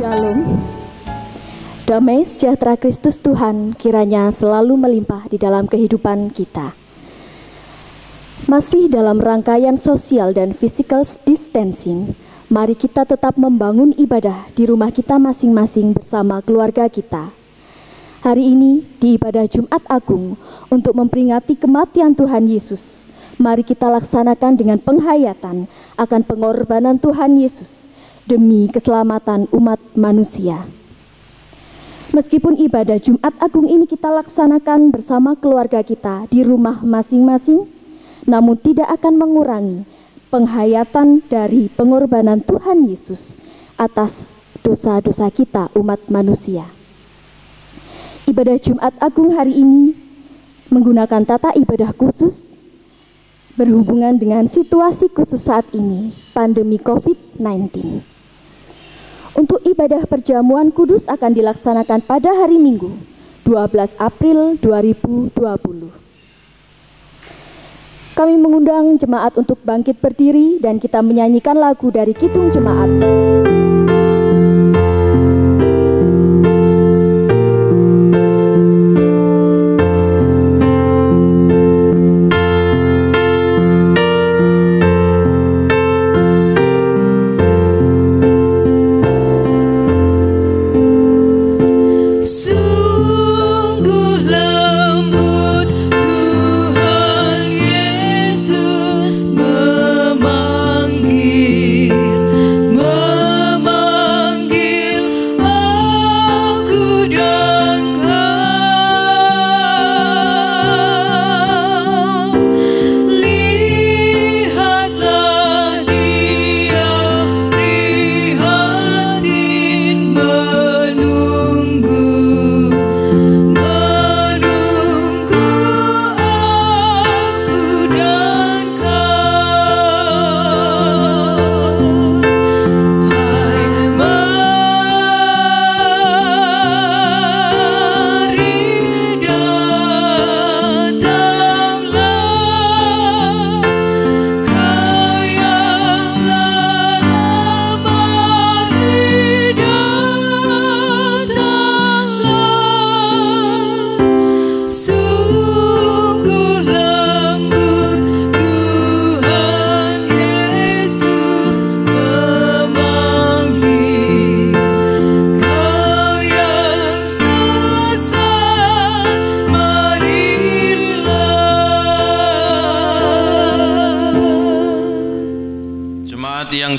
Shalom. Damai sejahtera Kristus Tuhan kiranya selalu melimpah di dalam kehidupan kita. Masih dalam rangkaian sosial dan physical distancing, mari kita tetap membangun ibadah di rumah kita masing-masing bersama keluarga kita. Hari ini di ibadah Jumat Agung untuk memperingati kematian Tuhan Yesus, mari kita laksanakan dengan penghayatan akan pengorbanan Tuhan Yesus demi keselamatan umat manusia. Meskipun ibadah Jumat Agung ini kita laksanakan bersama keluarga kita di rumah masing-masing, namun tidak akan mengurangi penghayatan dari pengorbanan Tuhan Yesus atas dosa-dosa kita umat manusia. Ibadah Jumat Agung hari ini menggunakan tata ibadah khusus berhubungan dengan situasi khusus saat ini, pandemi COVID-19. Untuk ibadah perjamuan kudus akan dilaksanakan pada hari Minggu, 12 April 2020. Kami mengundang jemaat untuk bangkit berdiri dan kita menyanyikan lagu dari Kidung Jemaat.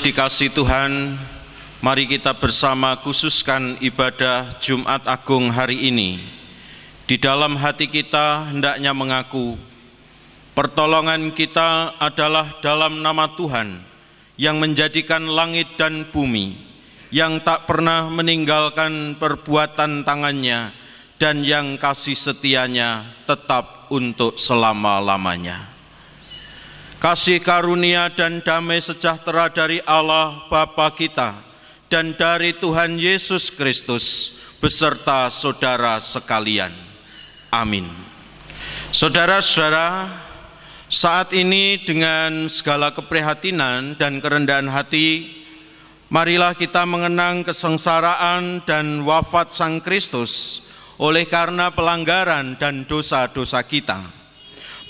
Dikasihi Tuhan, mari kita bersama khususkan ibadah Jumat Agung hari ini. Di dalam hati kita hendaknya mengaku, pertolongan kita adalah dalam nama Tuhan yang menjadikan langit dan bumi, yang tak pernah meninggalkan perbuatan tangannya dan yang kasih setianya tetap untuk selama-lamanya. Kasih karunia dan damai sejahtera dari Allah Bapa kita dan dari Tuhan Yesus Kristus beserta saudara sekalian. Amin. Saudara-saudara, saat ini dengan segala keprihatinan dan kerendahan hati, marilah kita mengenang kesengsaraan dan wafat Sang Kristus oleh karena pelanggaran dan dosa-dosa kita.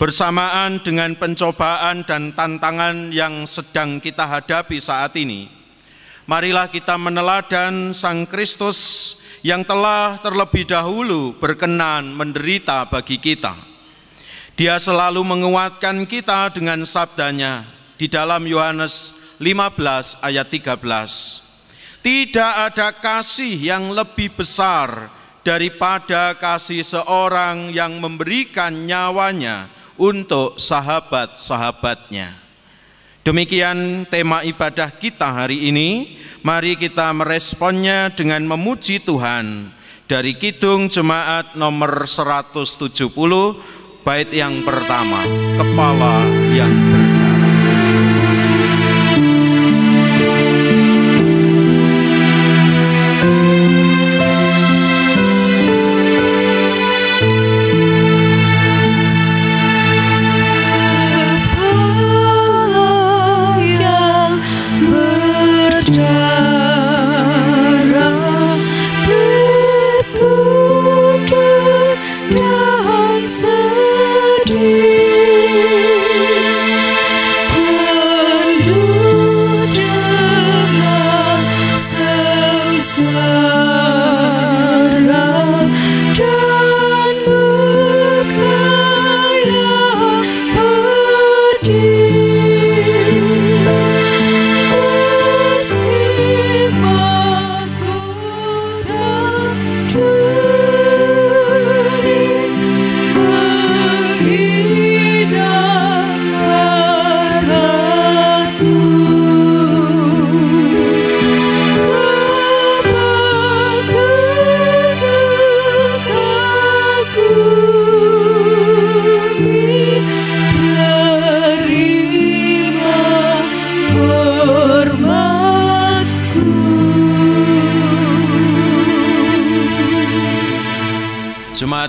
Bersamaan dengan pencobaan dan tantangan yang sedang kita hadapi saat ini, marilah kita meneladan Sang Kristus yang telah terlebih dahulu berkenan menderita bagi kita. Dia selalu menguatkan kita dengan sabdanya di dalam Yohanes 15 ayat 13. Tidak ada kasih yang lebih besar daripada kasih seorang yang memberikan nyawanya untuk sahabat-sahabatnya. Demikian tema ibadah kita hari ini. Mari kita meresponnya dengan memuji Tuhan dari Kidung Jemaat nomor 170, bait yang pertama, Kepala yang berdarah. Berdarah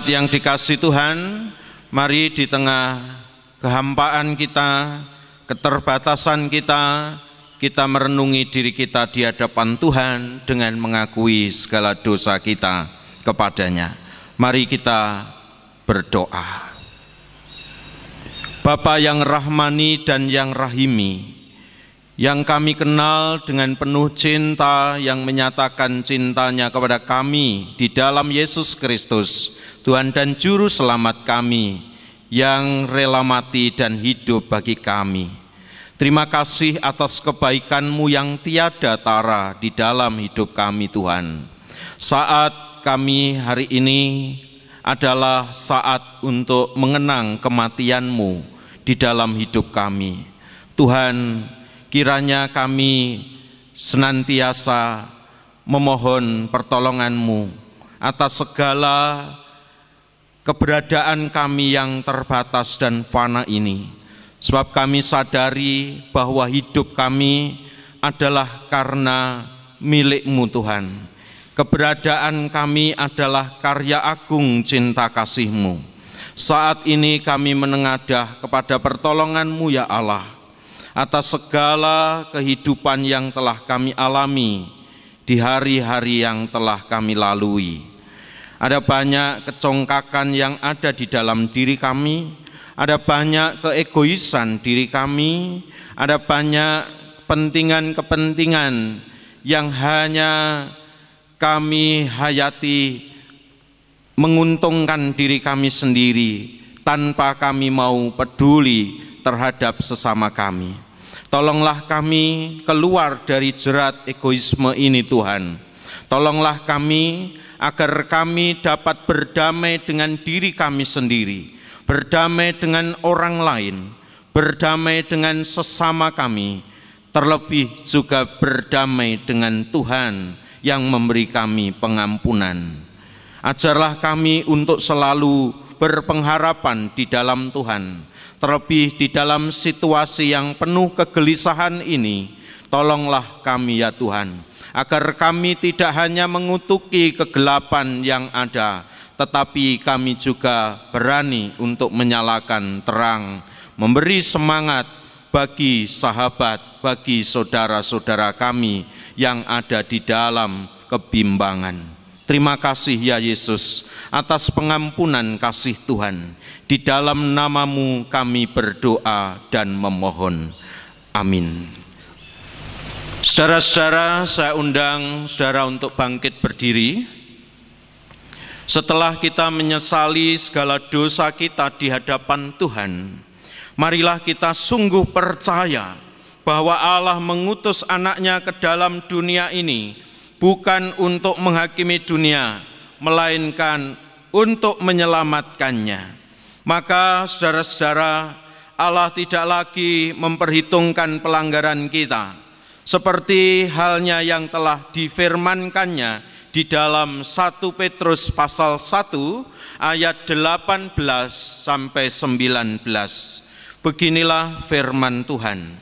Jemaat yang dikasihi Tuhan, mari di tengah kehampaan kita, keterbatasan kita, kita merenungi diri kita di hadapan Tuhan dengan mengakui segala dosa kita kepadanya. Mari kita berdoa. Bapa yang rahmani dan yang rahimi, yang kami kenal dengan penuh cinta, yang menyatakan cintanya kepada kami di dalam Yesus Kristus, Tuhan dan Juru Selamat kami, yang rela mati dan hidup bagi kami. Terima kasih atas kebaikan-Mu yang tiada tara di dalam hidup kami, Tuhan. Saat kami hari ini adalah saat untuk mengenang kematian-Mu di dalam hidup kami. Tuhan, kiranya kami senantiasa memohon pertolongan-Mu atas segala keberadaan kami yang terbatas dan fana ini. Sebab kami sadari bahwa hidup kami adalah karena milik-Mu Tuhan. Keberadaan kami adalah karya agung cinta kasih-Mu. Saat ini kami menengadah kepada pertolongan-Mu ya Allah, atas segala kehidupan yang telah kami alami di hari-hari yang telah kami lalui. Ada banyak kecongkakan yang ada di dalam diri kami, ada banyak keegoisan diri kami, ada banyak kepentingan-kepentingan yang hanya kami hayati menguntungkan diri kami sendiri tanpa kami mau peduli terhadap sesama kami. Tolonglah kami keluar dari jerat egoisme ini Tuhan. Tolonglah kami agar kami dapat berdamai dengan diri kami sendiri, berdamai dengan orang lain, berdamai dengan sesama kami, terlebih juga berdamai dengan Tuhan yang memberi kami pengampunan. Ajarlah kami untuk selalu berpengharapan di dalam Tuhan, terlebih di dalam situasi yang penuh kegelisahan ini. Tolonglah kami ya Tuhan, agar kami tidak hanya mengutuki kegelapan yang ada, tetapi kami juga berani untuk menyalakan terang, memberi semangat bagi sahabat, bagi saudara-saudara kami yang ada di dalam kebimbangan. Terima kasih ya Yesus atas pengampunan kasih Tuhan. Di dalam nama-Mu kami berdoa dan memohon. Amin. Saudara-saudara, saya undang saudara untuk bangkit berdiri. Setelah kita menyesali segala dosa kita di hadapan Tuhan, marilah kita sungguh percaya bahwa Allah mengutus anaknya ke dalam dunia ini bukan untuk menghakimi dunia, melainkan untuk menyelamatkannya. Maka saudara-saudara, Allah tidak lagi memperhitungkan pelanggaran kita, seperti halnya yang telah difirmankannya di dalam 1 Petrus pasal 1 ayat 18 sampai 19. Beginilah firman Tuhan.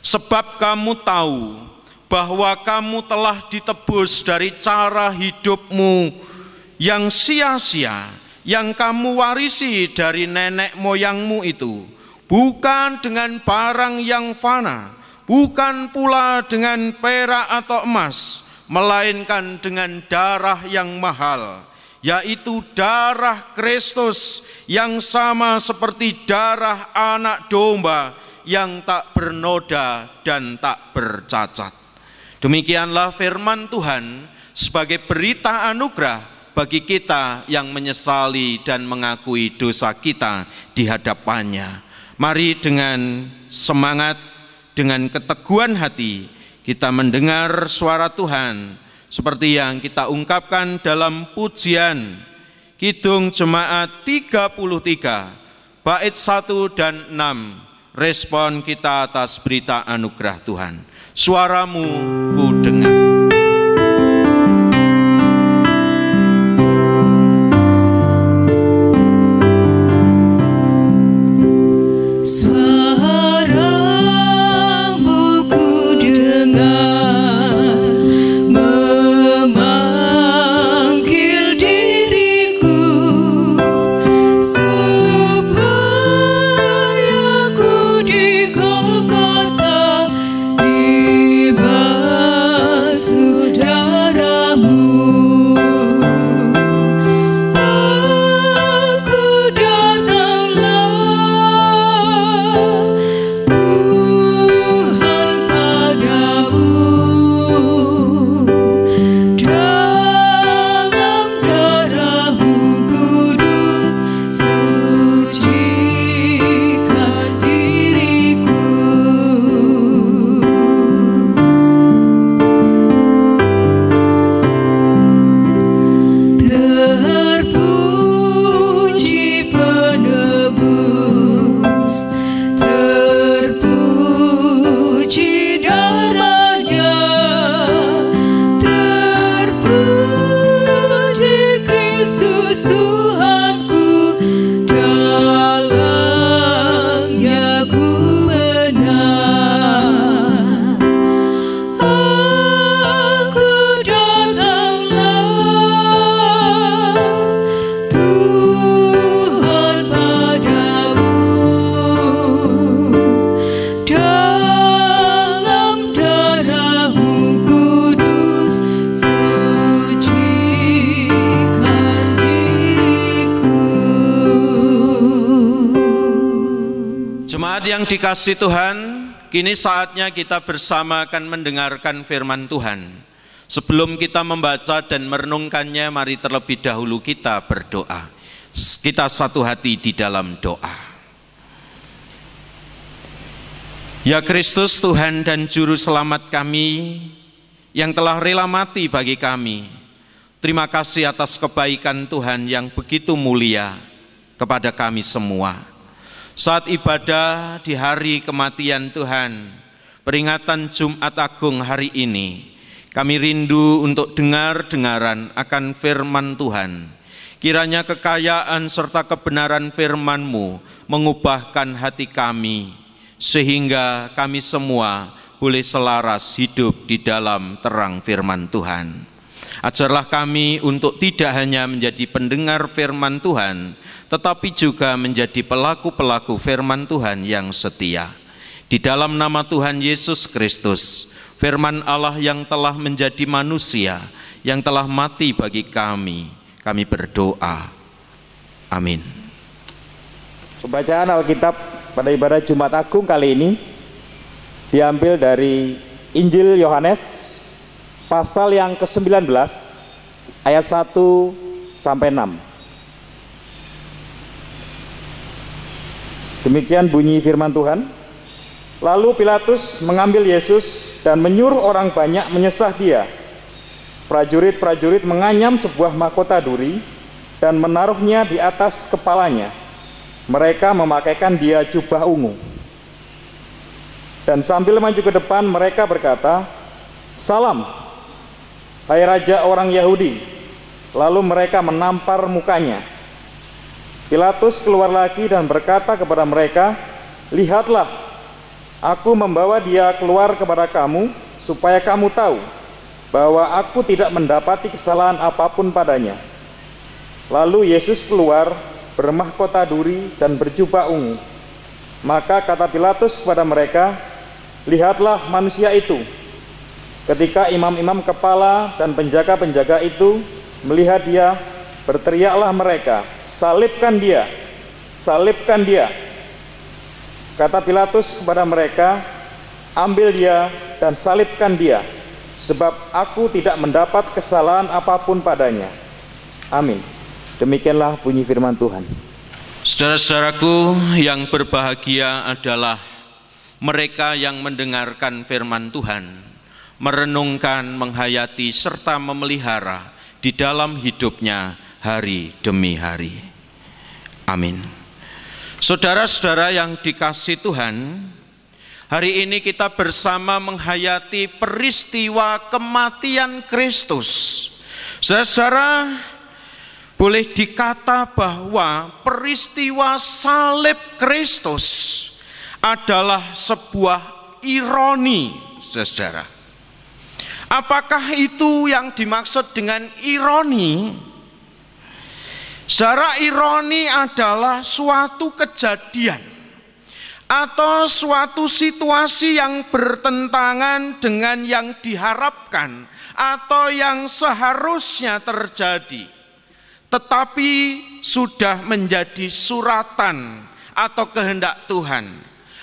Sebab kamu tahu bahwa kamu telah ditebus dari cara hidupmu yang sia-sia, yang kamu warisi dari nenek moyangmu itu, bukan dengan barang yang fana, bukan pula dengan perak atau emas, melainkan dengan darah yang mahal, yaitu darah Kristus yang sama seperti darah anak domba yang tak bernoda dan tak bercacat. Demikianlah firman Tuhan sebagai berita anugerah bagi kita yang menyesali dan mengakui dosa kita di hadapannya. Mari dengan semangat, dengan keteguhan hati, kita mendengar suara Tuhan seperti yang kita ungkapkan dalam pujian Kidung Jemaat 33, bait 1 dan 6, respon kita atas berita anugerah Tuhan. Suaramu ku dengar. Memanggil diriku Jemaat yang dikasihi Tuhan, kini saatnya kita bersama akan mendengarkan firman Tuhan. Sebelum kita membaca dan merenungkannya, mari terlebih dahulu kita berdoa. Kita satu hati di dalam doa. Ya Kristus, Tuhan dan Juru Selamat kami, yang telah rela mati bagi kami, terima kasih atas kebaikan Tuhan yang begitu mulia kepada kami semua. Saat ibadah di hari kematian Tuhan, peringatan Jumat Agung hari ini, kami rindu untuk dengar-dengaran akan firman Tuhan. Kiranya kekayaan serta kebenaran firman-Mu mengubahkan hati kami, sehingga kami semua boleh selaras hidup di dalam terang firman Tuhan. Ajarlah kami untuk tidak hanya menjadi pendengar firman Tuhan, tetapi juga menjadi pelaku-pelaku firman Tuhan yang setia. Di dalam nama Tuhan Yesus Kristus, firman Allah yang telah menjadi manusia, yang telah mati bagi kami berdoa. Amin. Pembacaan Alkitab pada ibadah Jumat Agung kali ini diambil dari Injil Yohanes pasal yang ke-19 ayat 1 sampai 6. Demikian bunyi firman Tuhan. Lalu Pilatus mengambil Yesus dan menyuruh orang banyak menyesah dia. Prajurit-prajurit menganyam sebuah mahkota duri dan menaruhnya di atas kepalanya. Mereka memakaikan dia jubah ungu. Dan sambil maju ke depan mereka berkata, "Salam, hai Raja orang Yahudi." Lalu mereka menampar mukanya. Pilatus keluar lagi dan berkata kepada mereka, "Lihatlah, aku membawa dia keluar kepada kamu, supaya kamu tahu bahwa aku tidak mendapati kesalahan apapun padanya." Lalu Yesus keluar bermahkota duri dan berjubah ungu. Maka kata Pilatus kepada mereka, "Lihatlah manusia itu." Ketika imam-imam kepala dan penjaga-penjaga itu melihat dia, berteriaklah mereka, "Salibkan dia, salibkan dia." Kata Pilatus kepada mereka, "Ambil dia dan salibkan dia, sebab aku tidak mendapat kesalahan apapun padanya." Amin. Demikianlah bunyi firman Tuhan. Saudara-saudaraku yang berbahagia adalah mereka yang mendengarkan firman Tuhan, merenungkan, menghayati, serta memelihara di dalam hidupnya hari demi hari. Amin. Saudara-saudara yang dikasihi Tuhan, hari ini kita bersama menghayati peristiwa kematian Kristus. Saudara-saudara, boleh dikata bahwa peristiwa salib Kristus adalah sebuah ironi, saudara. Apakah itu yang dimaksud dengan ironi? Secara ironi adalah suatu kejadian atau suatu situasi yang bertentangan dengan yang diharapkan atau yang seharusnya terjadi, tetapi sudah menjadi suratan atau kehendak Tuhan,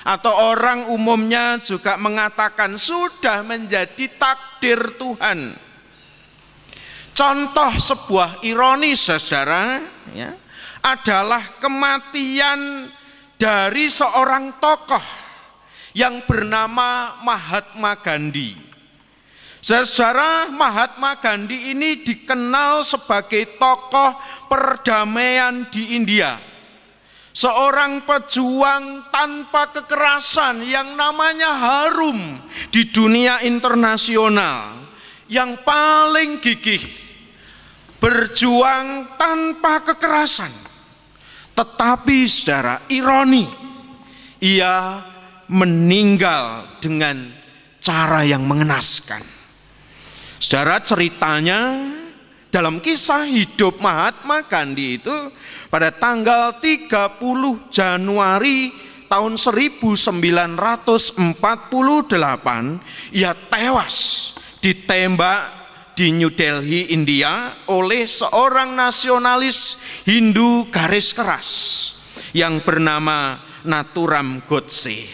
atau orang umumnya juga mengatakan sudah menjadi takdir Tuhan. Contoh sebuah ironi, saudara, ya, adalah kematian dari seorang tokoh yang bernama Mahatma Gandhi. Saudara, Mahatma Gandhi ini dikenal sebagai tokoh perdamaian di India. Seorang pejuang tanpa kekerasan yang namanya harum di dunia internasional, yang paling gigih, berjuang tanpa kekerasan. Tetapi saudara, ironi, ia meninggal dengan cara yang mengenaskan. Saudara, ceritanya dalam kisah hidup Mahatma Gandhi itu pada tanggal 30 Januari tahun 1948 ia tewas ditembak di New Delhi, India oleh seorang nasionalis Hindu garis keras yang bernama naturam Godse.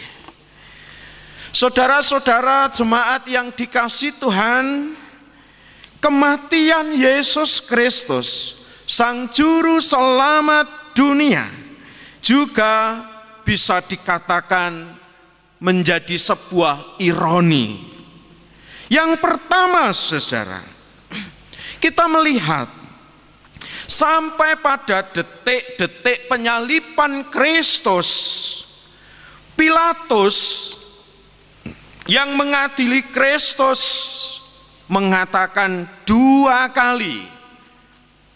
Saudara-saudara jemaat yang dikasihi Tuhan, kematian Yesus Kristus, Sang Juru Selamat dunia, juga bisa dikatakan menjadi sebuah ironi. Yang pertama, saudara, kita melihat sampai pada detik-detik penyaliban Kristus, Pilatus yang mengadili Kristus mengatakan 2 kali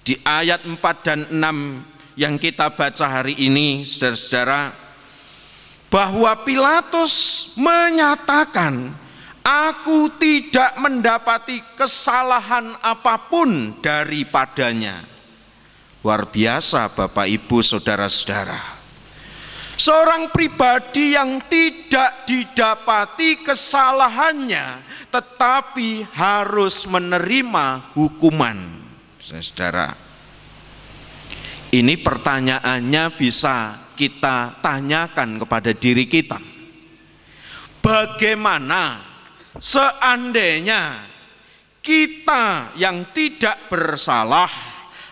di ayat 4 dan 6 yang kita baca hari ini, saudara-saudara, bahwa Pilatus menyatakan, aku tidak mendapati kesalahan apapun daripadanya. Luar biasa Bapak Ibu saudara-saudara. Seorang pribadi yang tidak didapati kesalahannya, tetapi harus menerima hukuman. Saudara, ini pertanyaannya bisa kita tanyakan kepada diri kita. Bagaimana seandainya kita yang tidak bersalah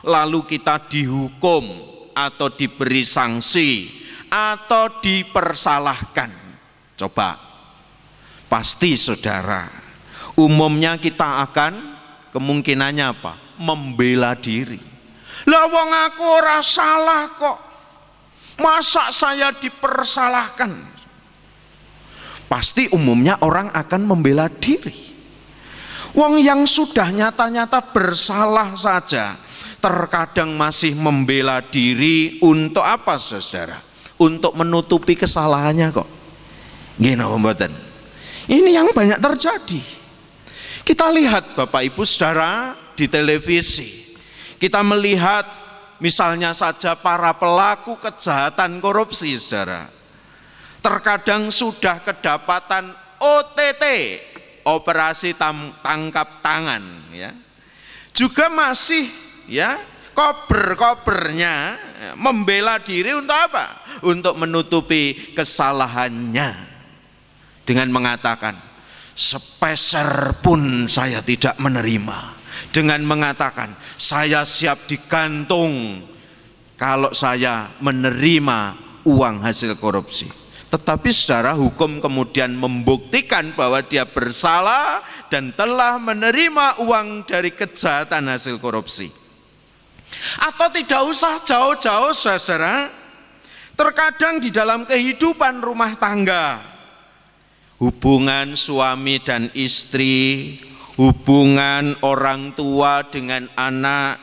lalu kita dihukum atau diberi sanksi atau dipersalahkan? Coba, pasti saudara, umumnya kita akan kemungkinannya apa? Membela diri. Lah wong aku ora salah kok, masa saya dipersalahkan? Pasti umumnya orang akan membela diri. Wong yang sudah nyata-nyata bersalah saja terkadang masih membela diri untuk apa, saudara? Untuk menutupi kesalahannya kok. Nggih napa mboten? Ini yang banyak terjadi. Kita lihat Bapak Ibu saudara di televisi. Kita melihat misalnya saja para pelaku kejahatan korupsi, saudara. Terkadang sudah kedapatan OTT, operasi tangkap tangan, ya. Juga masih, ya, kober-kobernya membela diri untuk apa? Untuk menutupi kesalahannya dengan mengatakan sepeser pun saya tidak menerima, dengan mengatakan saya siap digantung kalau saya menerima uang hasil korupsi. Tetapi secara hukum kemudian membuktikan bahwa dia bersalah dan telah menerima uang dari kejahatan hasil korupsi. Atau tidak usah jauh-jauh, saudara, terkadang di dalam kehidupan rumah tangga, hubungan suami dan istri, hubungan orang tua dengan anak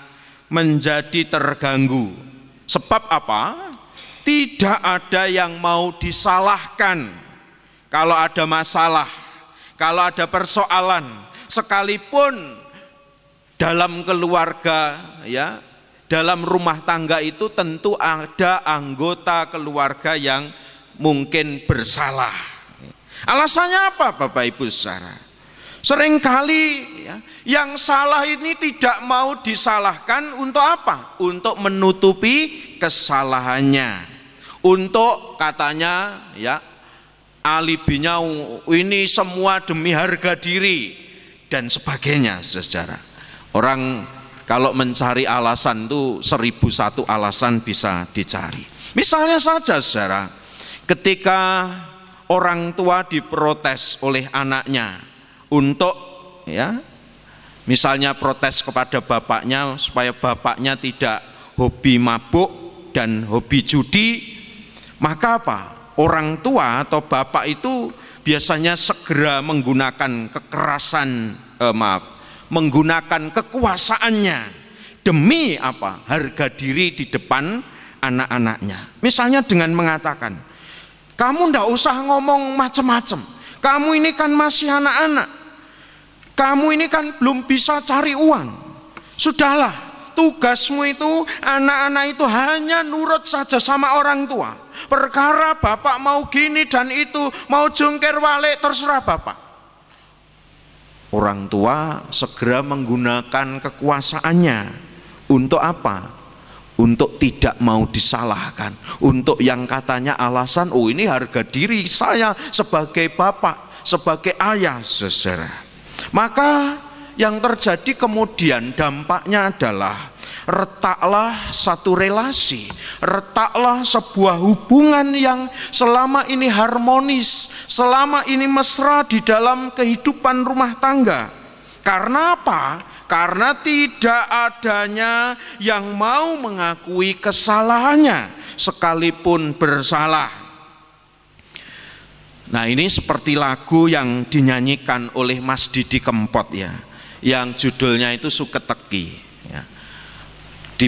menjadi terganggu. Sebab apa? Tidak ada yang mau disalahkan kalau ada masalah, kalau ada persoalan, sekalipun dalam keluarga, ya, dalam rumah tangga itu tentu ada anggota keluarga yang mungkin bersalah. Alasannya apa Bapak Ibu saudara? Seringkali, ya, yang salah ini tidak mau disalahkan untuk apa? Untuk menutupi kesalahannya. Untuk katanya, ya, alibinya ini semua demi harga diri dan sebagainya, saudara. Orang kalau mencari alasan itu 1001 alasan bisa dicari. Misalnya saja, saudara, ketika orang tua diprotes oleh anaknya untuk, ya, misalnya protes kepada bapaknya supaya bapaknya tidak hobi mabuk dan hobi judi, maka apa? Orang tua atau bapak itu biasanya segera menggunakan kekerasan, menggunakan kekuasaannya demi apa? Harga diri di depan anak-anaknya. Misalnya dengan mengatakan, kamu ndak usah ngomong macam-macam, kamu ini kan masih anak-anak, kamu ini kan belum bisa cari uang, sudahlah, tugasmu itu, anak-anak itu hanya nurut saja sama orang tua. Perkara bapak mau gini dan itu, mau jungkir balik, terserah bapak. Orang tua segera menggunakan kekuasaannya untuk apa? untuk tidak mau disalahkan, untuk yang katanya alasan, oh ini harga diri saya sebagai bapak, sebagai ayah, saudara. Maka yang terjadi kemudian dampaknya adalah retaklah satu relasi, retaklah sebuah hubungan yang selama ini harmonis, selama ini mesra di dalam kehidupan rumah tangga. Karena apa? Karena tidak adanya yang mau mengakui kesalahannya sekalipun bersalah. Nah, ini seperti lagu yang dinyanyikan oleh Mas Didi Kempot ya, yang judulnya itu Suketeki ya. Di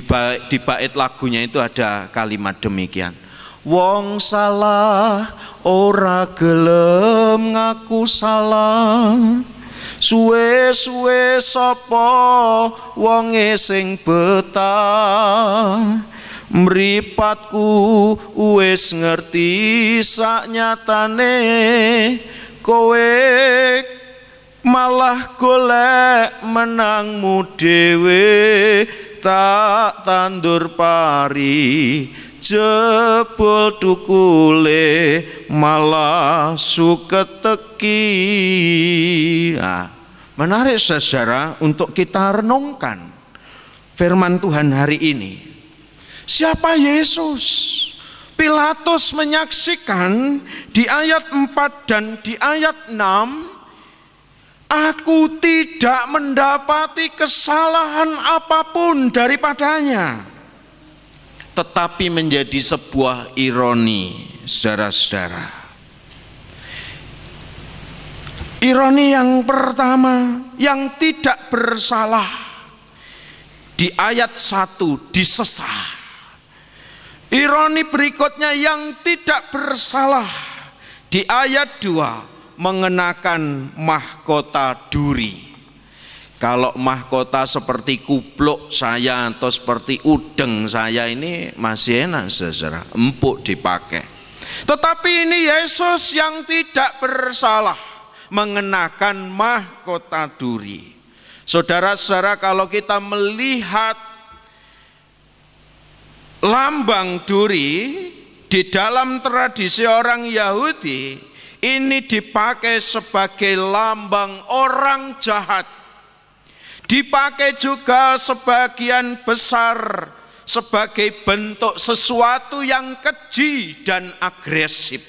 bait lagunya itu ada kalimat demikian. Wong salah ora gelem ngaku salah, suwe-suwe sapa wonge sing betah, mripatku wis ngerti saknyatane, kowe malah golek menangmu dhewe, tak tandur pari jebol tukule malah suketeki. Nah, menarik saudara untuk kita renungkan firman Tuhan hari ini. Siapa Yesus? Pilatus menyaksikan di ayat 4 dan di ayat 6, aku tidak mendapati kesalahan apapun daripadanya. Tetapi menjadi sebuah ironi, saudara-saudara. Ironi yang pertama, yang tidak bersalah, di ayat 1 disesah. Ironi berikutnya, yang tidak bersalah, di ayat 2 mengenakan mahkota duri. Kalau mahkota seperti kupluk saya atau seperti udeng saya ini masih enak saudara, empuk dipakai. Tetapi ini Yesus yang tidak bersalah mengenakan mahkota duri. Saudara-saudara, kalau kita melihat lambang duri di dalam tradisi orang Yahudi, ini dipakai sebagai lambang orang jahat. Dipakai juga sebagian besar sebagai bentuk sesuatu yang keji dan agresif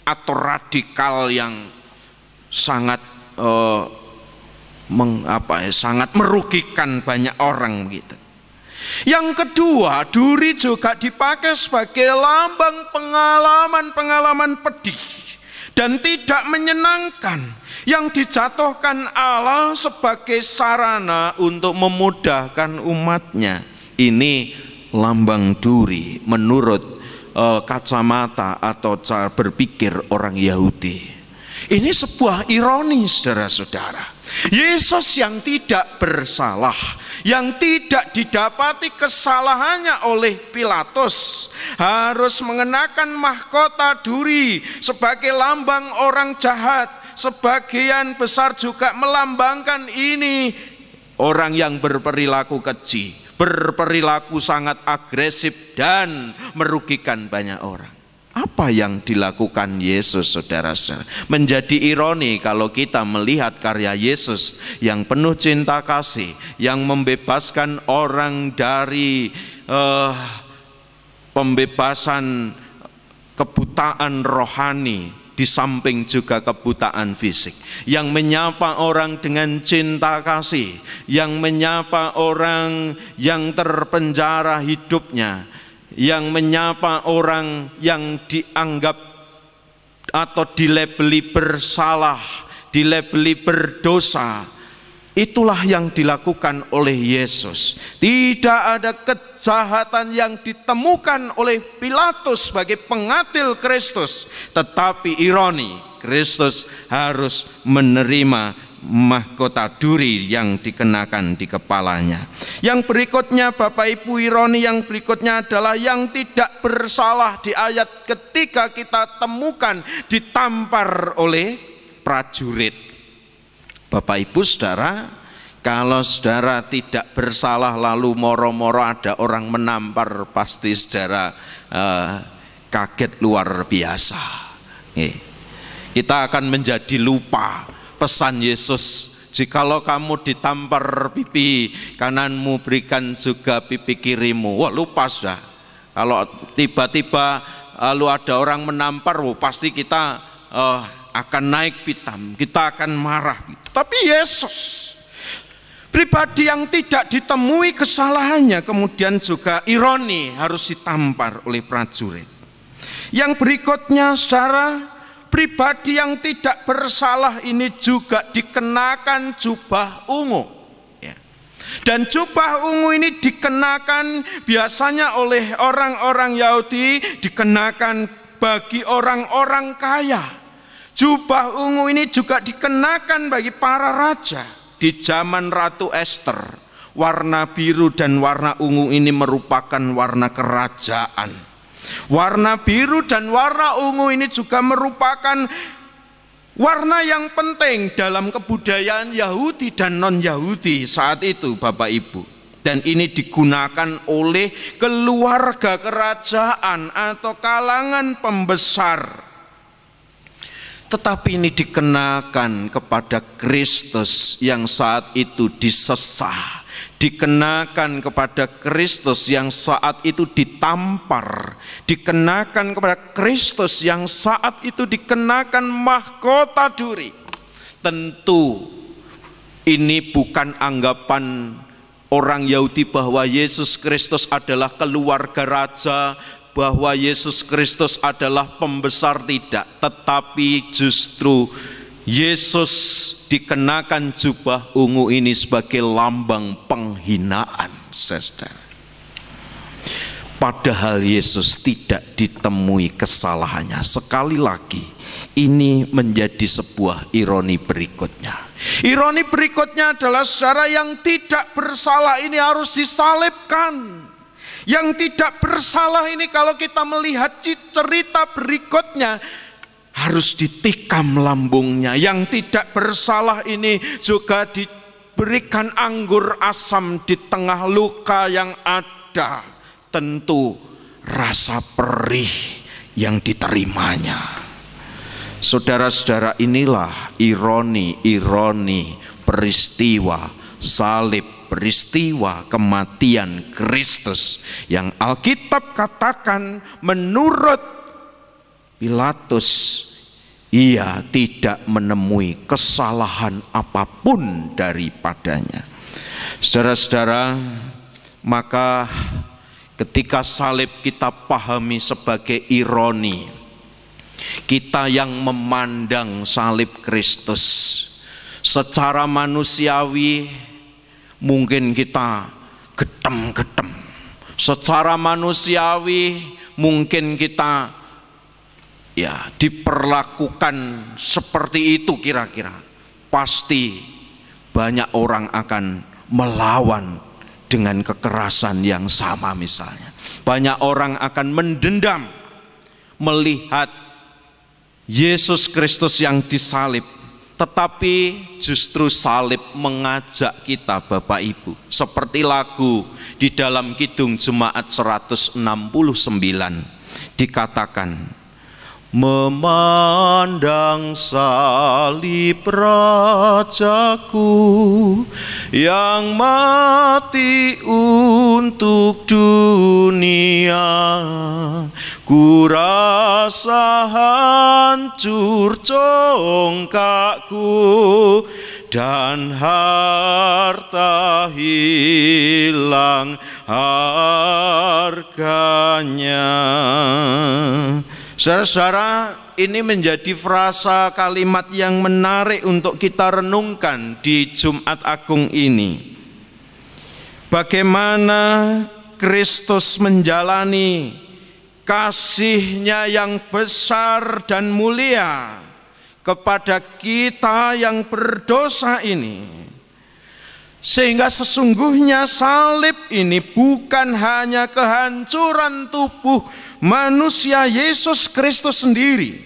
atau radikal yang sangat sangat merugikan banyak orang gitu. Yang kedua, duri juga dipakai sebagai lambang pengalaman-pengalaman pedih dan tidak menyenangkan yang dijatuhkan Allah sebagai sarana untuk memudahkan umatnya. Ini lambang duri menurut kacamata atau cara berpikir orang Yahudi. Ini sebuah ironi, saudara-saudara. Yesus yang tidak bersalah, yang tidak didapati kesalahannya oleh Pilatus, harus mengenakan mahkota duri sebagai lambang orang jahat. Sebagian besar juga melambangkan ini orang yang berperilaku keji, berperilaku sangat agresif dan merugikan banyak orang. Apa yang dilakukan Yesus, saudara-saudara? Menjadi ironi kalau kita melihat karya Yesus yang penuh cinta kasih, yang membebaskan orang dari pembebasan kebutaan rohani, di samping juga kebutaan fisik, yang menyapa orang dengan cinta kasih, yang menyapa orang yang terpenjara hidupnya, yang menyapa orang yang dianggap atau dilabeli bersalah, dilabeli berdosa. Itulah yang dilakukan oleh Yesus. Tidak ada kejahatan yang ditemukan oleh Pilatus sebagai pengadil Kristus. Tetapi ironi, Kristus harus menerima mahkota duri yang dikenakan di kepalanya. Yang berikutnya, Bapak Ibu, ironi yang berikutnya adalah yang tidak bersalah di ayat ketiga kita temukan ditampar oleh prajurit. Bapak Ibu Saudara, Kalau saudara tidak bersalah lalu moro-moro ada orang menampar, pasti saudara kaget luar biasa. Kita akan menjadi lupa pesan Yesus, jikalau kamu ditampar pipi kananmu, berikan juga pipi kirimu. Wah, lupa sudah. Kalau tiba-tiba lalu ada orang menampar, pasti kita akan naik pitam, kita akan marah. Tapi Yesus, pribadi yang tidak ditemui kesalahannya, kemudian juga ironi harus ditampar oleh prajurit. Yang berikutnya, saudara, pribadi yang tidak bersalah ini juga dikenakan jubah ungu. Dan jubah ungu ini dikenakan biasanya oleh orang-orang Yahudi, dikenakan bagi orang-orang kaya. Jubah ungu ini juga dikenakan bagi para raja. Di zaman Ratu Ester, warna biru dan warna ungu ini merupakan warna kerajaan. Warna biru dan warna ungu ini juga merupakan warna yang penting dalam kebudayaan Yahudi dan non-Yahudi saat itu, Bapak Ibu. Dan ini digunakan oleh keluarga kerajaan atau kalangan pembesar. Tetapi ini dikenakan kepada Kristus yang saat itu disesah, dikenakan kepada Kristus yang saat itu ditampar, dikenakan kepada Kristus yang saat itu dikenakan mahkota duri. Tentu ini bukan anggapan orang Yahudi bahwa Yesus Kristus adalah keluarga raja, bahwa Yesus Kristus adalah pembesar, tidak. Tetapi justru Yesus dikenakan jubah ungu ini sebagai lambang penghinaan, saudara. Padahal Yesus tidak ditemui kesalahannya. Sekali lagi, ini menjadi sebuah ironi berikutnya. Ironi berikutnya adalah saudara, yang tidak bersalah ini harus disalibkan. Yang tidak bersalah ini, kalau kita melihat cerita berikutnya, harus ditikam lambungnya. Yang tidak bersalah ini juga diberikan anggur asam di tengah luka yang ada. Tentu rasa perih yang diterimanya. Saudara-saudara, inilah ironi peristiwa salib, peristiwa kematian Kristus yang Alkitab katakan menurut Pilatus ia tidak menemui kesalahan apapun daripadanya. Saudara-saudara, maka ketika salib kita pahami sebagai ironi, kita yang memandang salib Kristus secara manusiawi, mungkin kita getem-getem. Secara manusiawi mungkin kita diperlakukan seperti itu kira-kira. Pasti banyak orang akan melawan dengan kekerasan yang sama misalnya. Banyak orang akan mendendam melihat Yesus Kristus yang disalib. Tetapi justru salib mengajak kita, Bapak Ibu, seperti lagu di dalam Kidung Jemaat 169 dikatakan, memandang salib Rajaku yang mati untuk dunia, ku rasa hancur congkakku dan harta hilang harganya. Saudara-saudara, ini menjadi frasa kalimat yang menarik untuk kita renungkan di Jumat Agung ini. Bagaimana Kristus menjalani kasih-Nya yang besar dan mulia kepada kita yang berdosa ini. Sehingga sesungguhnya salib ini bukan hanya kehancuran tubuh manusia Yesus Kristus sendiri,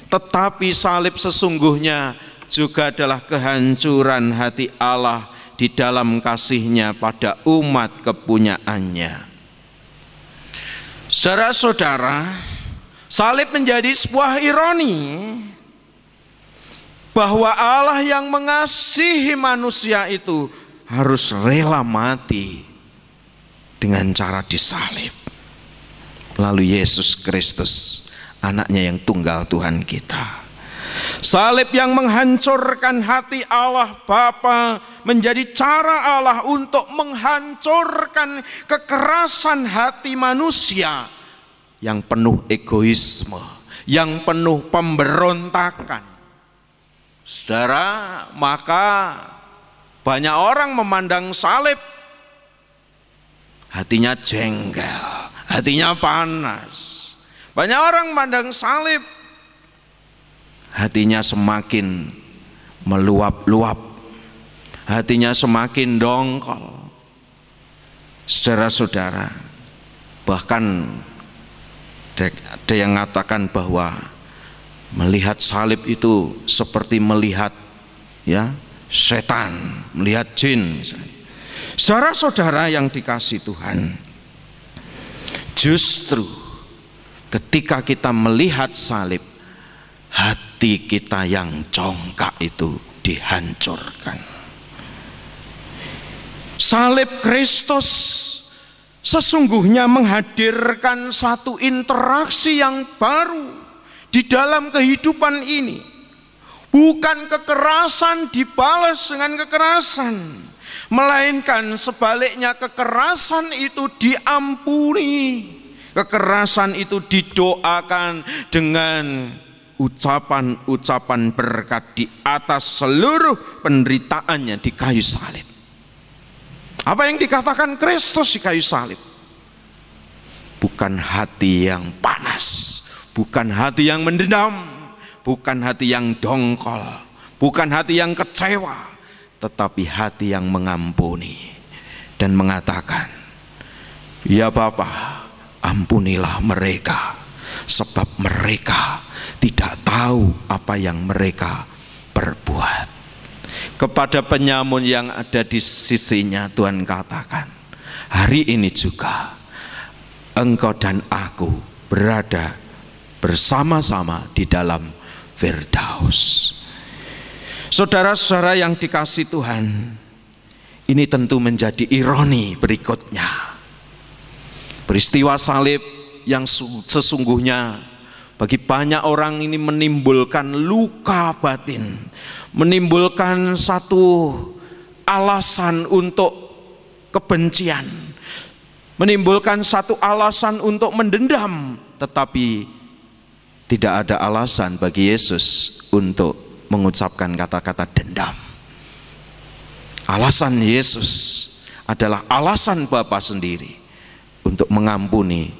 tetapi salib sesungguhnya juga adalah kehancuran hati Allah di dalam kasih-Nya pada umat kepunyaannya. Saudara-saudara, salib menjadi sebuah ironi bahwa Allah yang mengasihi manusia itu harus rela mati dengan cara disalib. Lalu Yesus Kristus, anaknya yang tunggal Tuhan kita. Salib yang menghancurkan hati Allah Bapa menjadi cara Allah untuk menghancurkan kekerasan hati manusia yang penuh egoisme, yang penuh pemberontakan. Saudara, maka banyak orang memandang salib, hatinya jengkel, hatinya panas. Banyak orang memandang salib, hatinya semakin meluap-luap, hatinya semakin dongkol. Saudara-saudara, bahkan ada yang mengatakan bahwa melihat salib itu seperti melihat setan, melihat jin. Saudara-saudara yang dikasihi Tuhan, justru ketika kita melihat salib, hati kita yang congkak itu dihancurkan. Salib Kristus sesungguhnya menghadirkan satu interaksi yang baru di dalam kehidupan ini. Bukan kekerasan dibalas dengan kekerasan, melainkan sebaliknya kekerasan itu diampuni. Kekerasan itu didoakan dengan ucapan-ucapan berkat di atas seluruh penderitaannya di kayu salib. Apa yang dikatakan Kristus di kayu salib? Bukan hati yang panas, bukan hati yang mendendam, bukan hati yang dongkol, bukan hati yang kecewa, tetapi hati yang mengampuni dan mengatakan, "Ya Bapa, ampunilah mereka, sebab mereka tidak tahu apa yang mereka perbuat." Kepada penyamun yang ada di sisinya, Tuhan katakan, hari ini juga engkau dan aku berada bersama-sama di dalam Firdaus. Saudara-saudara yang dikasihi Tuhan, ini tentu menjadi ironi berikutnya. Peristiwa salib yang sesungguhnya bagi banyak orang ini menimbulkan luka batin, menimbulkan satu alasan untuk kebencian, menimbulkan satu alasan untuk mendendam, tetapi tidak ada alasan bagi Yesus untuk mengucapkan kata-kata dendam. Alasan Yesus adalah alasan Bapa sendiri untuk mengampuni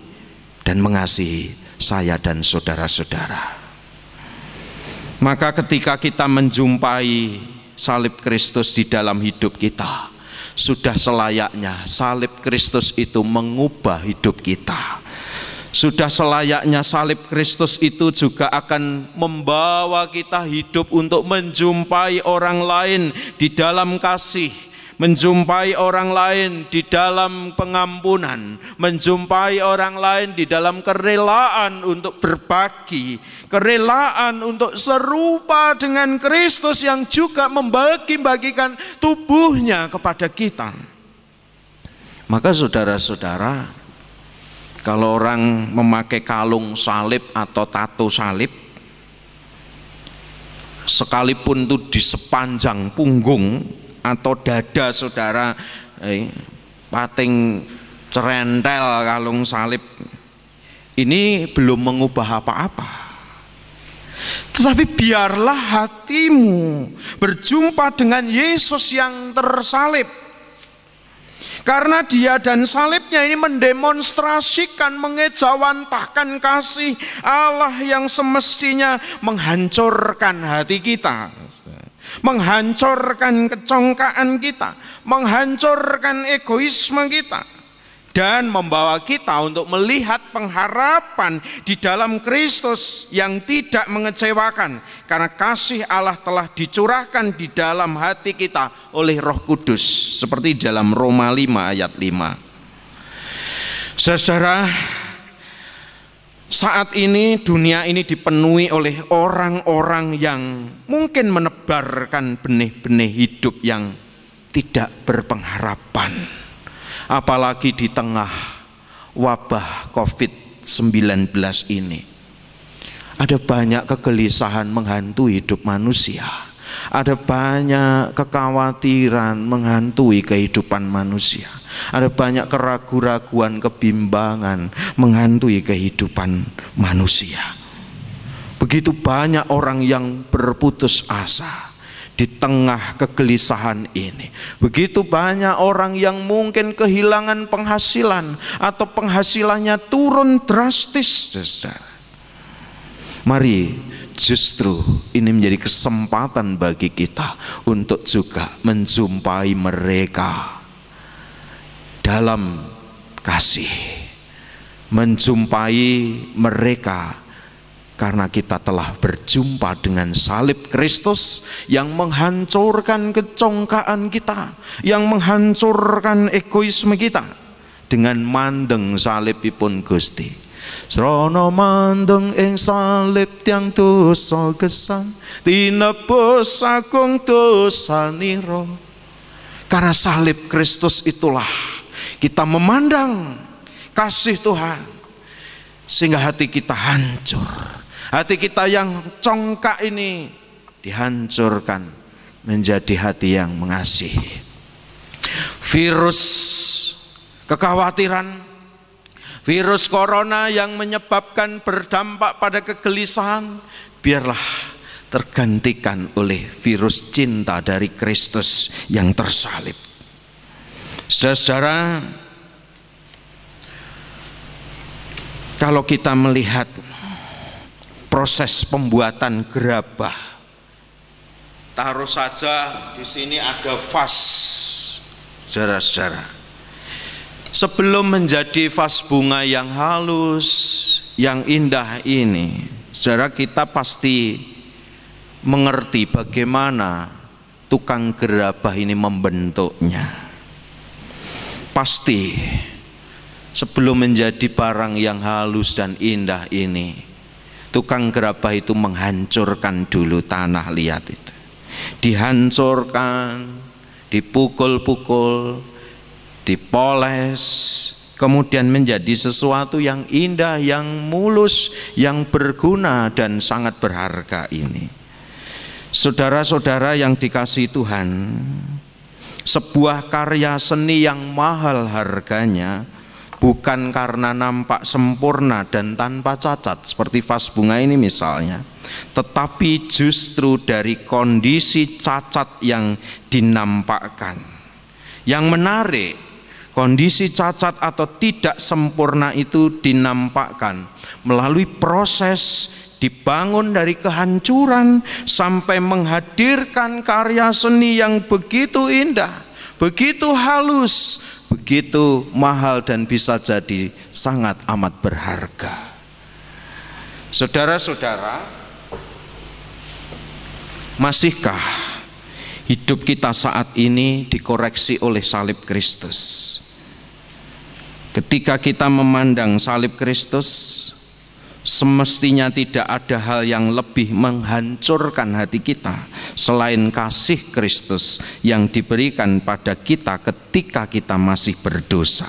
dan mengasihi saya dan saudara-saudara. Maka ketika kita menjumpai salib Kristus di dalam hidup kita, sudah selayaknya salib Kristus itu mengubah hidup kita. Sudah selayaknya salib Kristus itu juga akan membawa kita hidup untuk menjumpai orang lain di dalam kasih, menjumpai orang lain di dalam pengampunan, menjumpai orang lain di dalam kerelaan untuk berbagi, kerelaan untuk serupa dengan Kristus yang juga membagi-bagikan tubuhnya kepada kita. Maka saudara-saudara, kalau orang memakai kalung salib atau tato salib, sekalipun itu di sepanjang punggung atau dada saudara, pating cerentel kalung salib, ini belum mengubah apa-apa. Tetapi biarlah hatimu berjumpa dengan Yesus yang tersalib, karena dia dan salibnya ini mendemonstrasikan, mengejawantahkan kasih Allah yang semestinya menghancurkan hati kita, menghancurkan kecongkaan kita, menghancurkan egoisme kita. dan membawa kita untuk melihat pengharapan di dalam Kristus yang tidak mengecewakan, karena kasih Allah telah dicurahkan di dalam hati kita oleh Roh Kudus, seperti dalam Roma 5 ayat 5. Saudara, saat ini dunia ini dipenuhi oleh orang-orang yang mungkin menebarkan benih-benih hidup yang tidak berpengharapan. Apalagi di tengah wabah COVID-19 ini. Ada banyak kegelisahan menghantui hidup manusia. Ada banyak kekhawatiran menghantui kehidupan manusia. Ada banyak keraguan-raguan, kebimbangan menghantui kehidupan manusia. Begitu banyak orang yang berputus asa di tengah kegelisahan ini. Begitu banyak orang yang mungkin kehilangan penghasilan atau penghasilannya turun drastis. Mari justru ini menjadi kesempatan bagi kita untuk juga menjumpai mereka dalam kasih, menjumpai mereka karena kita telah berjumpa dengan salib Kristus yang menghancurkan kecongkaan kita, yang menghancurkan egoisme kita dengan mandeng salibipun Gusti. Srana mandeng ing salib tiang dosa gesang, tinebus agung dosanira. Karena salib Kristus itulah kita memandang kasih Tuhan, sehingga hati kita hancur. Hati kita yang congkak ini dihancurkan menjadi hati yang mengasihi. Virus kekhawatiran, virus corona yang menyebabkan berdampak pada kegelisahan, biarlah tergantikan oleh virus cinta dari Kristus yang tersalib. Saudara-saudara, kalau kita melihat proses pembuatan gerabah, taruh saja di sini ada vas, saudara-saudara. Sebelum menjadi vas bunga yang halus, yang indah ini, saudara, kita pasti mengerti bagaimana tukang gerabah ini membentuknya. Pasti sebelum menjadi barang yang halus dan indah ini, tukang gerabah itu menghancurkan dulu tanah liat itu. Dihancurkan, dipukul-pukul, dipoles, kemudian menjadi sesuatu yang indah, yang mulus, yang berguna dan sangat berharga ini. Saudara-saudara yang dikasihi Tuhan, sebuah karya seni yang mahal harganya bukan karena nampak sempurna dan tanpa cacat seperti vas bunga ini misalnya, tetapi justru dari kondisi cacat yang dinampakkan. Yang menarik, kondisi cacat atau tidak sempurna itu dinampakkan melalui proses dibangun dari kehancuran sampai menghadirkan karya seni yang begitu indah, begitu halus, begitu mahal dan bisa jadi sangat amat berharga. Saudara-saudara, masihkah hidup kita saat ini dikoreksi oleh salib Kristus? Ketika kita memandang salib Kristus, semestinya tidak ada hal yang lebih menghancurkan hati kita selain kasih Kristus yang diberikan pada kita ketika kita masih berdosa.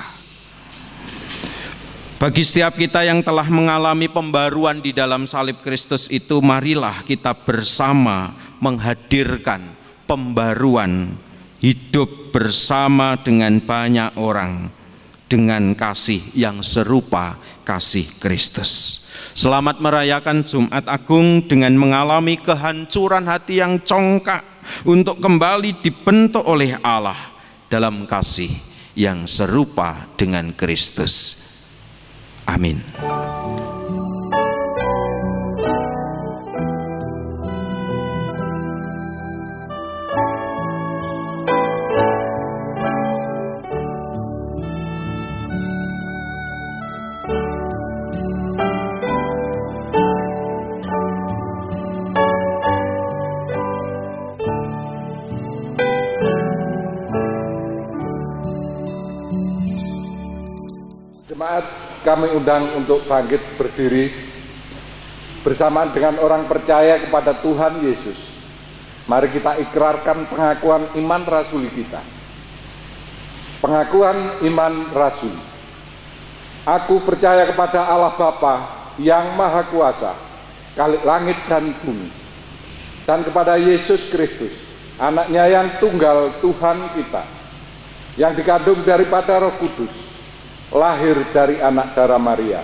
Bagi setiap kita yang telah mengalami pembaruan di dalam salib Kristus itu, marilah kita bersama menghadirkan pembaruan hidup bersama dengan banyak orang dengan kasih yang serupa kasih Kristus. Selamat merayakan Jumat Agung dengan mengalami kehancuran hati yang congkak untuk kembali dibentuk oleh Allah dalam kasih yang serupa dengan Kristus. Amin. jemaat kami undang untuk bangkit berdiri bersamaan dengan orang percaya kepada Tuhan Yesus. Mari kita ikrarkan pengakuan iman rasuli kita. Pengakuan iman rasuli. Aku percaya kepada Allah Bapa yang Maha Kuasa, Khalik langit dan bumi, dan kepada Yesus Kristus, anaknya yang tunggal Tuhan kita, yang dikandung daripada Roh Kudus, lahir dari anak darah Maria,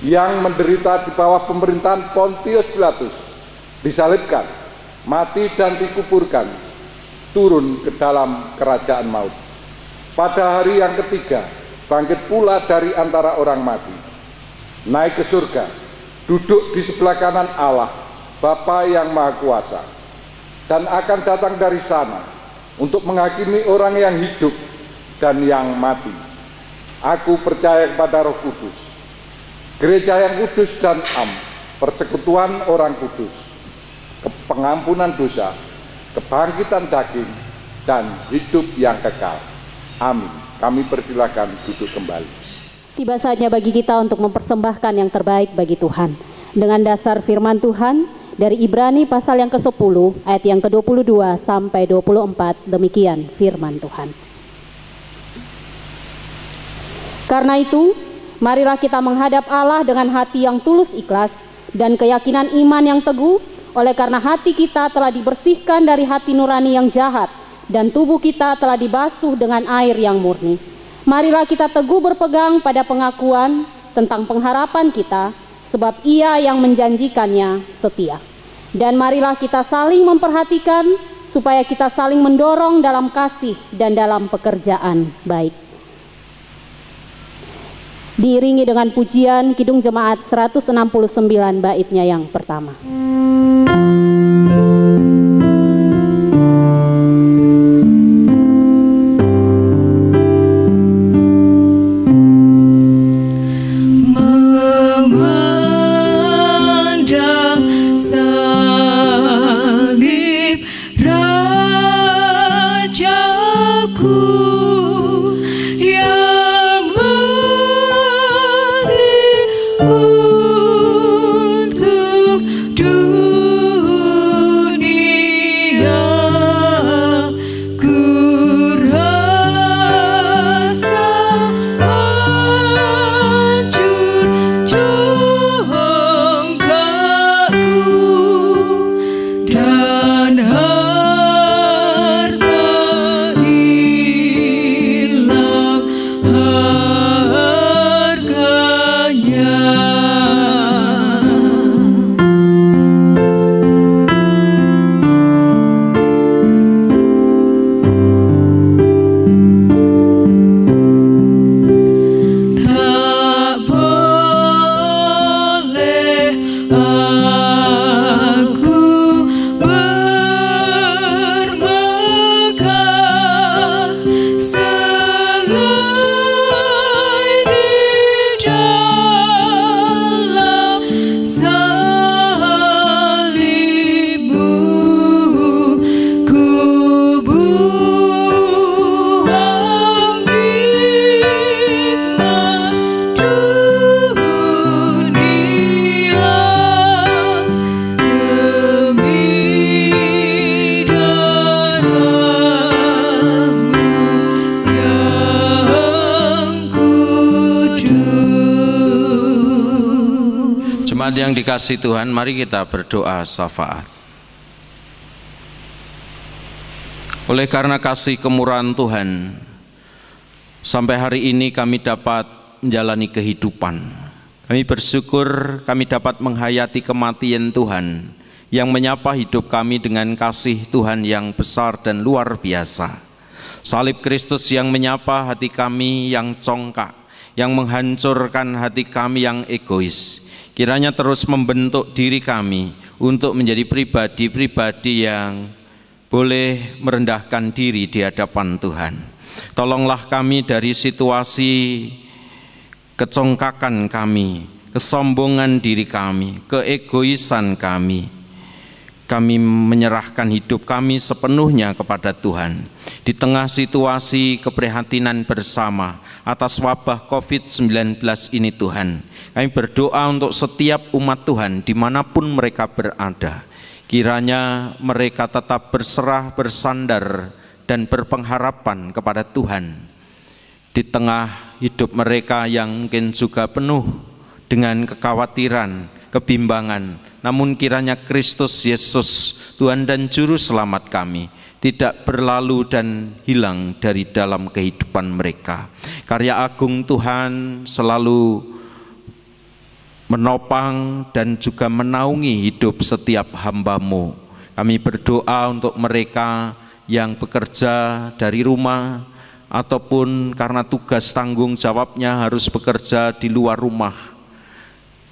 yang menderita di bawah pemerintahan Pontius Pilatus, disalibkan, mati dan dikuburkan, turun ke dalam kerajaan maut. Pada hari yang ketiga, bangkit pula dari antara orang mati, naik ke surga, duduk di sebelah kanan Allah, Bapa yang Maha Kuasa, dan akan datang dari sana untuk menghakimi orang yang hidup dan yang mati. Aku percaya kepada Roh Kudus, gereja yang kudus dan persekutuan orang kudus, pengampunan dosa, kebangkitan daging, dan hidup yang kekal. Amin. Kami persilakan duduk kembali. Tiba saatnya bagi kita untuk mempersembahkan yang terbaik bagi Tuhan. Dengan dasar firman Tuhan dari Ibrani pasal yang ke-10 ayat yang ke-22 sampai 24, demikian firman Tuhan. Karena itu, marilah kita menghadap Allah dengan hati yang tulus ikhlas dan keyakinan iman yang teguh, oleh karena hati kita telah dibersihkan dari hati nurani yang jahat dan tubuh kita telah dibasuh dengan air yang murni. Marilah kita teguh berpegang pada pengakuan tentang pengharapan kita, sebab Ia yang menjanjikannya setia. Dan marilah kita saling memperhatikan supaya kita saling mendorong dalam kasih dan dalam pekerjaan baik. Diiringi dengan pujian Kidung Jemaat 169 baitnya yang pertama. Yang dikasihi Tuhan, mari kita berdoa syafaat. Oleh karena kasih kemurahan Tuhan, sampai hari ini kami dapat menjalani kehidupan. Kami bersyukur kami dapat menghayati kematian Tuhan yang menyapa hidup kami dengan kasih Tuhan yang besar dan luar biasa. Salib Kristus yang menyapa hati kami yang congkak, yang menghancurkan hati kami yang egois. Kiranya terus membentuk diri kami untuk menjadi pribadi-pribadi yang boleh merendahkan diri di hadapan Tuhan. Tolonglah kami dari situasi kecongkakan kami, kesombongan diri kami, keegoisan kami. Kami menyerahkan hidup kami sepenuhnya kepada Tuhan. Di tengah situasi keprihatinan bersama, atas wabah COVID-19 ini Tuhan. Kami berdoa untuk setiap umat Tuhan dimanapun mereka berada. Kiranya mereka tetap berserah, bersandar, dan berpengharapan kepada Tuhan. Di tengah hidup mereka yang mungkin juga penuh dengan kekhawatiran, kebimbangan, namun kiranya Kristus Yesus, Tuhan dan Juru Selamat kami, tidak berlalu dan hilang dari dalam kehidupan mereka. Karya agung Tuhan selalu menopang dan juga menaungi hidup setiap hamba-Mu. Kami berdoa untuk mereka yang bekerja dari rumah ataupun karena tugas tanggung jawabnya harus bekerja di luar rumah,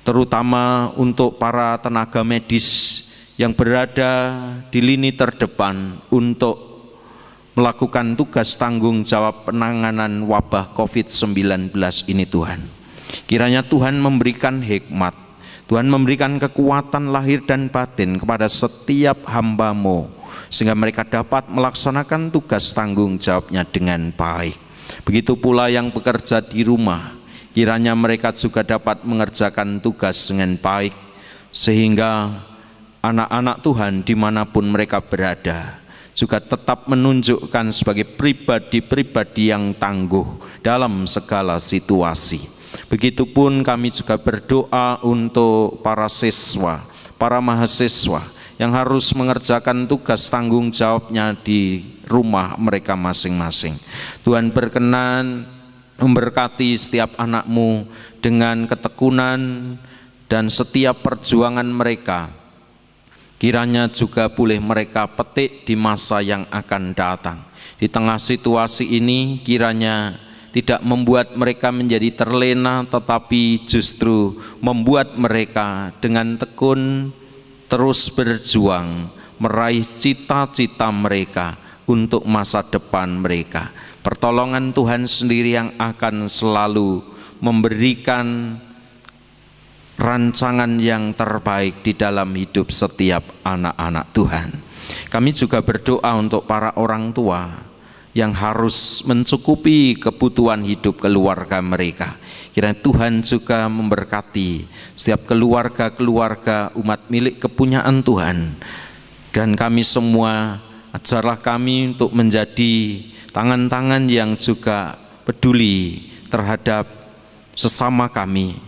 terutama untuk para tenaga medis yang berada di lini terdepan untuk melakukan tugas tanggung jawab penanganan wabah COVID-19 ini Tuhan. Kiranya Tuhan memberikan hikmat, Tuhan memberikan kekuatan lahir dan batin kepada setiap hamba-Mu, sehingga mereka dapat melaksanakan tugas tanggung jawabnya dengan baik. Begitu pula yang bekerja di rumah, kiranya mereka juga dapat mengerjakan tugas dengan baik, sehingga anak-anak Tuhan dimanapun mereka berada juga tetap menunjukkan sebagai pribadi-pribadi yang tangguh dalam segala situasi. Begitupun kami juga berdoa untuk para siswa, para mahasiswa yang harus mengerjakan tugas tanggung jawabnya di rumah mereka masing-masing. Tuhan berkenan memberkati setiap anak-Mu dengan ketekunan dan setiap perjuangan mereka. Kiranya juga boleh mereka petik di masa yang akan datang. Di tengah situasi ini kiranya tidak membuat mereka menjadi terlena, tetapi justru membuat mereka dengan tekun terus berjuang meraih cita-cita mereka untuk masa depan mereka. Pertolongan Tuhan sendiri yang akan selalu memberikan rancangan yang terbaik di dalam hidup setiap anak-anak Tuhan. Kami juga berdoa untuk para orang tua yang harus mencukupi kebutuhan hidup keluarga mereka. Kiranya Tuhan juga memberkati setiap keluarga-keluarga umat milik kepunyaan Tuhan. Dan kami semua, ajarlah kami untuk menjadi tangan-tangan yang juga peduli terhadap sesama kami,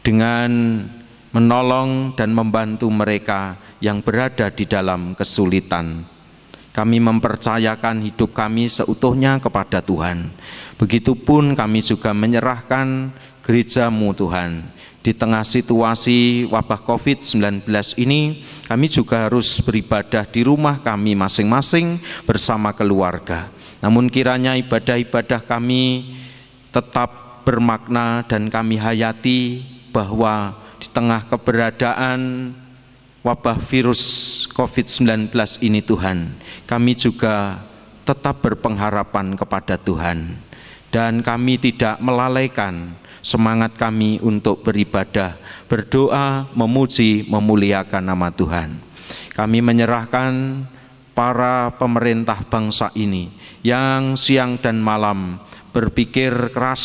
dengan menolong dan membantu mereka yang berada di dalam kesulitan. Kami mempercayakan hidup kami seutuhnya kepada Tuhan. Begitupun kami juga menyerahkan gereja-Mu Tuhan. Di tengah situasi wabah COVID-19 ini, kami juga harus beribadah di rumah kami masing-masing bersama keluarga. Namun kiranya ibadah-ibadah kami tetap bermakna dan kami hayati bahwa di tengah keberadaan wabah virus COVID-19 ini Tuhan, kami juga tetap berpengharapan kepada Tuhan, dan kami tidak melalaikan semangat kami untuk beribadah, berdoa, memuji, memuliakan nama Tuhan. Kami menyerahkan para pemerintah bangsa ini yang siang dan malam berpikir keras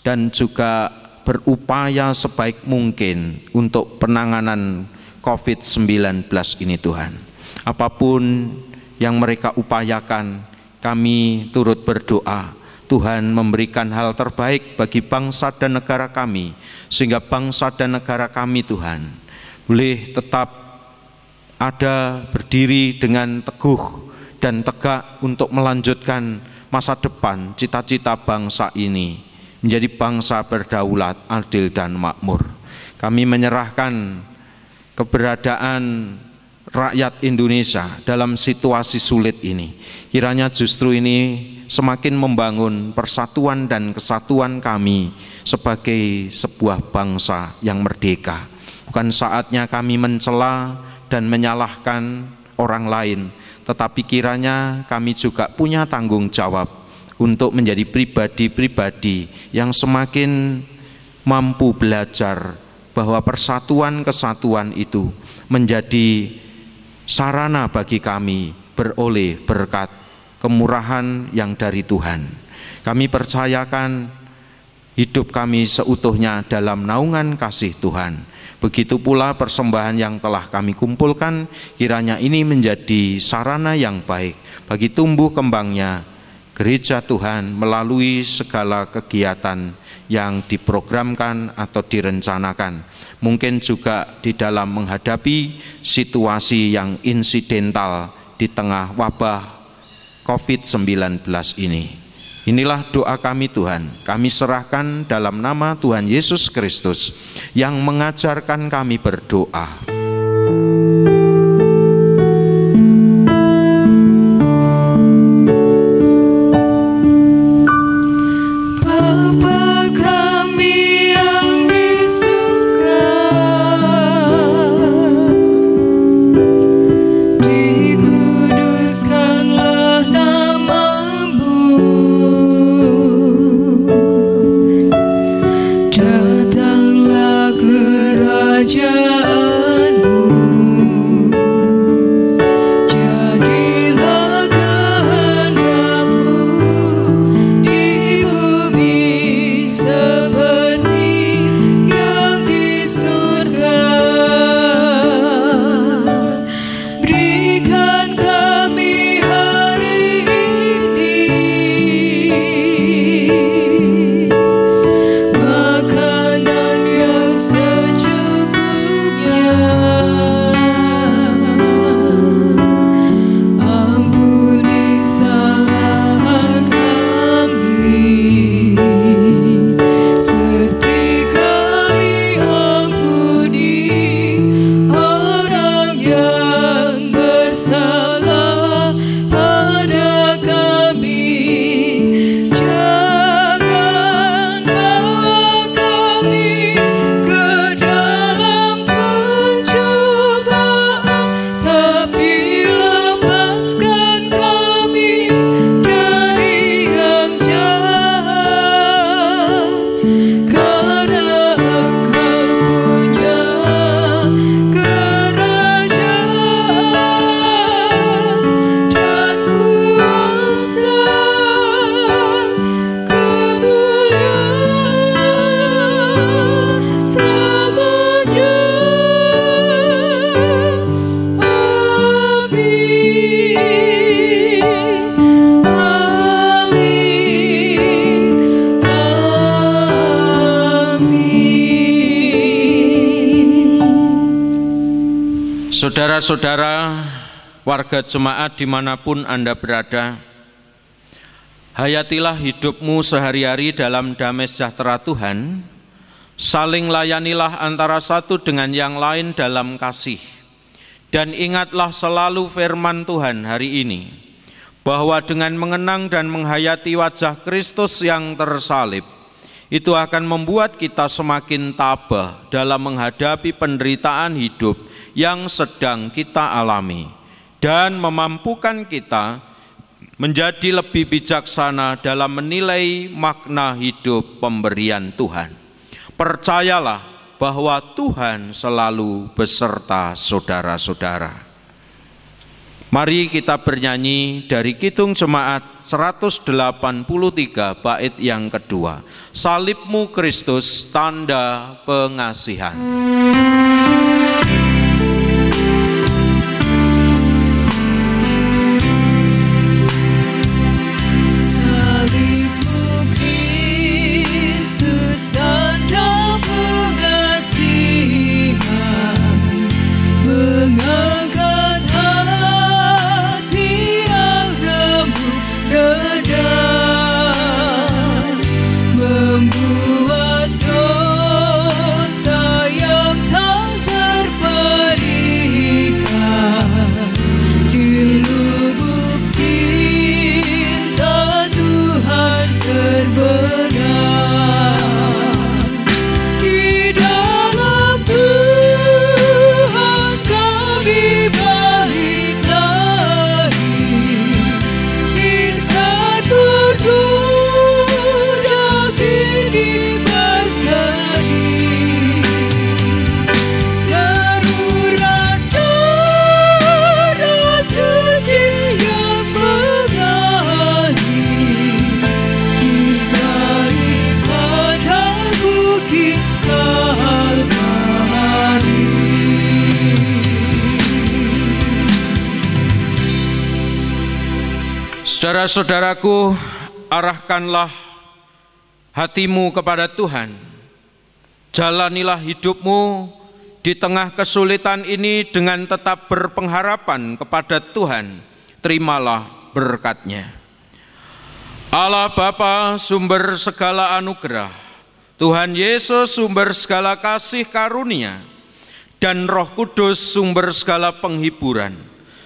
dan juga berupaya sebaik mungkin untuk penanganan COVID-19 ini Tuhan. Apapun yang mereka upayakan, kami turut berdoa Tuhan memberikan hal terbaik bagi bangsa dan negara kami, sehingga bangsa dan negara kami Tuhan boleh tetap ada, berdiri dengan teguh dan tegak untuk melanjutkan masa depan cita-cita bangsa ini menjadi bangsa berdaulat, adil dan makmur. Kami menyerahkan keberadaan rakyat Indonesia dalam situasi sulit ini. Kiranya justru ini semakin membangun persatuan dan kesatuan kami sebagai sebuah bangsa yang merdeka. Bukan saatnya kami mencela dan menyalahkan orang lain, tetapi kiranya kami juga punya tanggung jawab untuk menjadi pribadi-pribadi yang semakin mampu belajar bahwa persatuan kesatuan itu menjadi sarana bagi kami beroleh berkat kemurahan yang dari Tuhan. Kami percayakan hidup kami seutuhnya dalam naungan kasih Tuhan. Begitu pula persembahan yang telah kami kumpulkan, kiranya ini menjadi sarana yang baik bagi tumbuh kembangnya gereja Tuhan melalui segala kegiatan yang diprogramkan atau direncanakan. Mungkin juga di dalam menghadapi situasi yang insidental di tengah wabah COVID-19 ini. Inilah doa kami Tuhan, kami serahkan dalam nama Tuhan Yesus Kristus yang mengajarkan kami berdoa. Saudara-saudara, warga jemaat dimanapun Anda berada, hayatilah hidupmu sehari-hari dalam damai sejahtera Tuhan, saling layanilah antara satu dengan yang lain dalam kasih, dan ingatlah selalu firman Tuhan hari ini, bahwa dengan mengenang dan menghayati wajah Kristus yang tersalib, itu akan membuat kita semakin tabah dalam menghadapi penderitaan hidup yang sedang kita alami, dan memampukan kita menjadi lebih bijaksana dalam menilai makna hidup pemberian Tuhan. Percayalah bahwa Tuhan selalu beserta saudara-saudara. Mari kita bernyanyi dari Kidung Jemaat 183 bait yang kedua, Salibmu Kristus tanda pengasihan. Membuat dosa yang tak Saudara-saudaraku, arahkanlah hatimu kepada Tuhan. Jalanilah hidupmu di tengah kesulitan ini dengan tetap berpengharapan kepada Tuhan. Terimalah berkat-Nya. Allah Bapa, sumber segala anugerah, Tuhan Yesus, sumber segala kasih karunia, dan Roh Kudus, sumber segala penghiburan,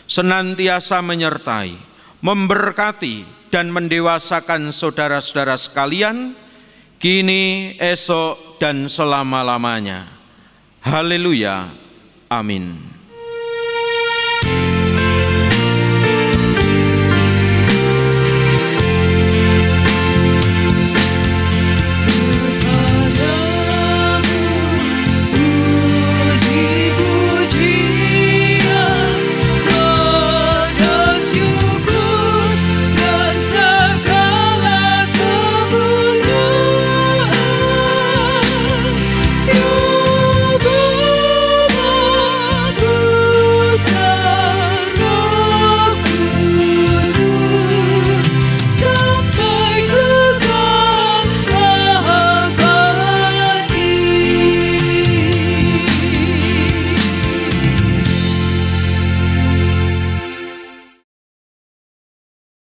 senantiasa menyertai, memberkati, dan mendewasakan saudara-saudara sekalian, kini, esok, dan selama-lamanya. Haleluya. Amin.